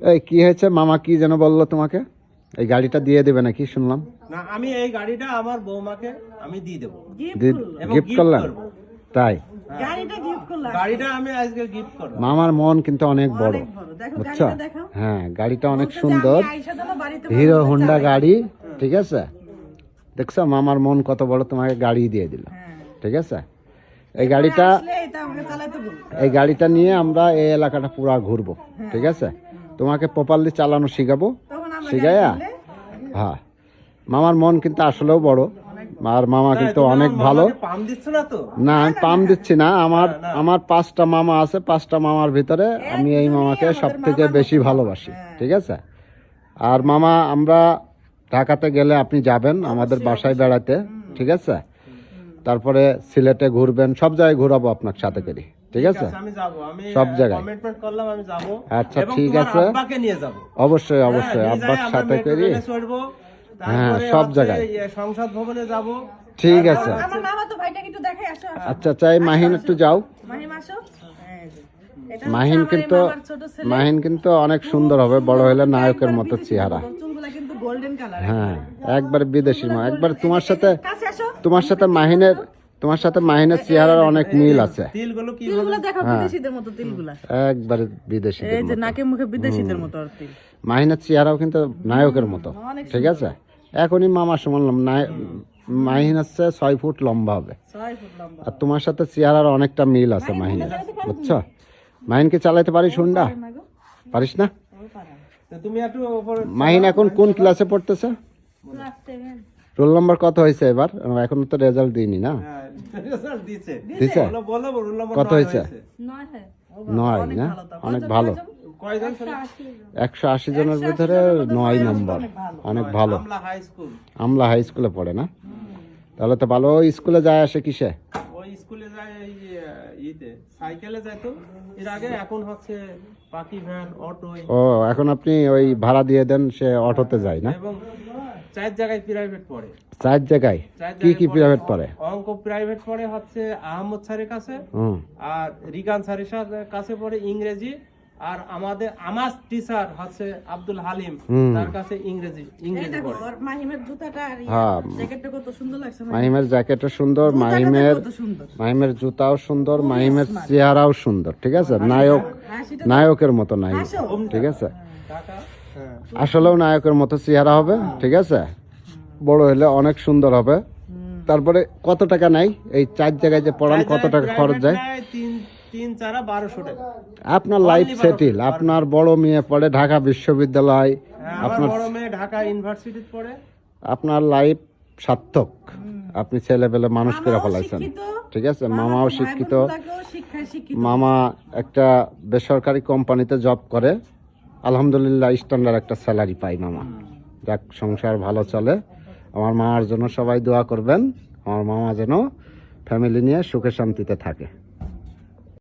এই কি হয়েছে, মামা কি যেন বললো তোমাকে? এই গাড়িটা দিয়ে দেবে নাকি শুনলাম? না, আমি এই গাড়িটা আমার বৌমাকে আমি দিয়ে দেবো, গিফট করলাম তাই? গাড়িটা আমি আজকে গিফট করব। মামার মন কিন্তু অনেক বড়, বুঝছো? হ্যাঁ, গাড়িটা অনেক সুন্দর, হিরো হোন্ডা গাড়ি, ঠিক আছে? দেখছো মামার মন কত বড়, তোমাকে গাড়ি দিয়ে দিল, ঠিক আছে? এই গাড়িটা নিয়ে আমরা এই এলাকাটা পুরা ঘুরবো, ঠিক আছে? তোমাকে প্রপারলি চালানো শিখাবো, শিখাইয়া। হ্যাঁ, মামার মন কিন্তু আসলেও বড়, আর মামা কিন্তু অনেক ভালো। পাম দিচ্ছ না তো? না, আমি পাম দিচ্ছি না। আমার 5টা মামা আছে, 5টা মামার ভিতরে আমি এই মামাকে সব থেকে বেশি ভালোবাসি, ঠিক আছে? আর মামা, আমরা ঢাকাতে গেলে আপনি যাবেন আমাদের বাসায় বেড়াতে, ঠিক আছে? তারপরে সিলেটে ঘুরবেন, সব জায়গায় ঘুরাবো আপনার সাথে করে, ঠিক আছে? আমি যাব, আমি সব জায়গায় কমিটমেন্ট করলাম, আমি যাব। আচ্ছা, এবং ঠিক তোমার আছে, আব্বাকে নিয়ে যাব। অবশ্যই অবশ্যই আব্বার সাথে করে। হ্যাঁ, সব জায়গায় সংসদ ভবনে যাব, ঠিক আছে। আমার মামা তো ভাইটাকে একটু দেখাই, আসো আসো। আচ্ছা, চাই মাহিন একটু যাও। মাহিম আসো। এই যে, এটা মাহিন হচ্ছে কিন্তু আমার মামার ছোট ছেলে। মাহিন কিন্তু অনেক সুন্দর হবে, বড় হলে নায়কের মতো চেহারা। চুলগুলা কিন্তু গোল্ডেন কালার। হ্যাঁ, একবার বিদেশি মা, একবার তোমার সাথে কাছে আসো। তোমার সাথে মাহিনের চেহারার অনেক মিল আছে। তিলগুলো কি তিলগুলা দেখো বিদেশিদের মতো তিলগুলা। একবার বিদেশি। এই যে নাকে মুখে বিদেশিদের মতো আর তিল। মাহিনের চেহারাও কিন্তু নায়কের মতো, ঠিক আছে? এখনই মামা শুনলাম মাহিন হচ্ছে 6 ফুট লম্বা হবে, 6 ফুট লম্বা। আর তোমার সাথে চেহারার অনেকটা মিল আছে মাহিনের, বুঝছো? মাহিনকে চালাইতে পারিস হুন্ডা? পারিস না? তুমি একটু উপরে। মাহিন এখন কোন ক্লাসে পড়তেছে? ক্লাস 7। রোল নাম্বার কত হয়েছে এবার? এখনো তো রেজাল্ট দিইনি না। হ্যাঁ, রেজাল্ট দিছে। দিছে? বলো রোল নাম্বার কত হয়েছে? 9 হ্যাঁ। 9 না? অনেক ভালো। কয়জন ছিল? 180 জনের ভিতরে 9 নম্বর, অনেক ভালো। আমলা হাই স্কুল। আমলা হাই স্কুলে পড়ে না? তাহলে তো ভালো। ওই স্কুলে যায় আসে কিসে? ওই স্কুলে যায় এই ইতে সাইকেলে যায় তো এর আগে, এখন হচ্ছে পাখি ভ্যান, অটো। ও, এখন আপনি ওই ভাড়া দিয়ে দেন, সে অটোতে যায় না? এবং 4 জায়গায় প্রাইভেট পড়ে। 4 জায়গায় কি প্রাইভেট পড়ে? অঙ্ক প্রাইভেট পড়ে হচ্ছে আহমদ স্যারের কাছে, হুম, আর রিগান স্যারের কাছে পড়ে ইংরেজি, আর আমার টিচার হচ্ছে আব্দুল হালিম, তার কাছে ইংরেজি পড়ে। আর মাহিমের জুতাটা আর হ্যাঁ, জ্যাকেটটা কত সুন্দর লাগছে। মাহিমের জ্যাকেটও সুন্দর, কত সুন্দর। মাহিমের জুতাও সুন্দর, মাহিমের চেহারাও সুন্দর, ঠিক আছে? নায়কের মতো নায়ক, ঠিক আছে? টাকা, হ্যাঁ। আসলেও নায়কের মতো চেহারা হবে, ঠিক আছে? বড় হলে অনেক সুন্দর হবে। তারপরে কত টাকা নাই এই 4 জায়গায় যে পড়ান? কত টাকা খরচ যায়? 3-4-1200 টাকা। আপনার লাইফ সেটেল। আপনার বড় মেয়ে পড়ে ঢাকা বিশ্ববিদ্যালয়, আমার বড় মেয়ে ঢাকা ইউনিভার্সিটিতে পড়ে। আপনার লাইফ সার্থক। আপনি ছেলে পেলে মানুষ করে ফেলাইছেন, ঠিক আছে? মামাও শিক্ষিত। মামা একটা বেসরকারি কোম্পানিতে জব করে, আলহামদুলিল্লাহ স্ট্যান্ডার্ড একটা স্যালারি পাই মামা। যাক, সংসার ভালো চলে। আমার মামার জন্য সবাই দোয়া করবেন, আমার মামা যেন ফ্যামিলি নিয়ে সুখে শান্তিতে থাকে।